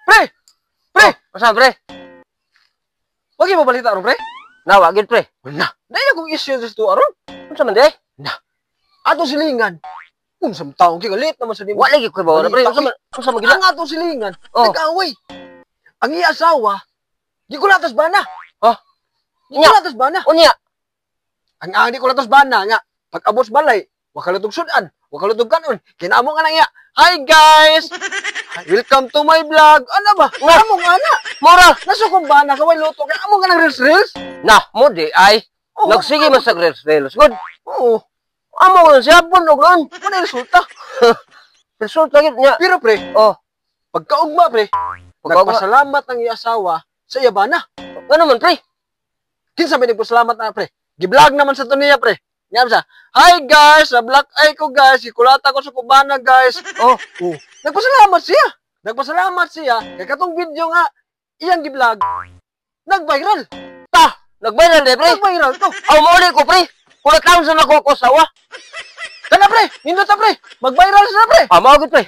Pre! Pre! Asa pre? Wagi mo balita aron pre? Nawa gid pre. Wala. Dahil akong issue dito aron. Unsa man di? Ato silingan. Kung sa taong kigalit naman sa Wa lagi ko ba pre? Unsa man gid? Ang ato silingan. Oh. Nag-away. Ang iya asawa, di ko latas bana. Oh. Di ko latas bana. Unya. Ang di ko latas bana nga. Pag abos balay, wakalutog sudan, wakalutog kanon. Kinamo nga na iya. Hi guys! Welcome to my vlog. Ano ba? Amo nga na. Mura. Nasukong bana ka, way luto. Kaya amo nga ng reels. Nah, mo di ay. Oo. Nagsige man sa reels. Good. Oo. Amo ko siya pun og ron. Ano yung resulta? Resulta gid niya. Pero pre, Oh, pagkaugma pre, Pagkaugma. nagpasalamat ang iya asawa sa iya bana. ano man pre? Kinsa ba nagpasalamat na pre? Gi-vlog naman sa to niya pre. Nga sa, hi guys, sa black eye ko guys, ikulata ko sa kubana guys. Oh, nagpasalamat siya. Nagpasalamat siya. Kaya katong video nga, iyang gi-vlog, nag-viral. Nag-viral di pre. Nag-viral to. Aw mo ulit ko pre. Kulat lang sa nako ko sawa. Kana pre, nindot na pre, mag-viral siya pre. Amo gid pre.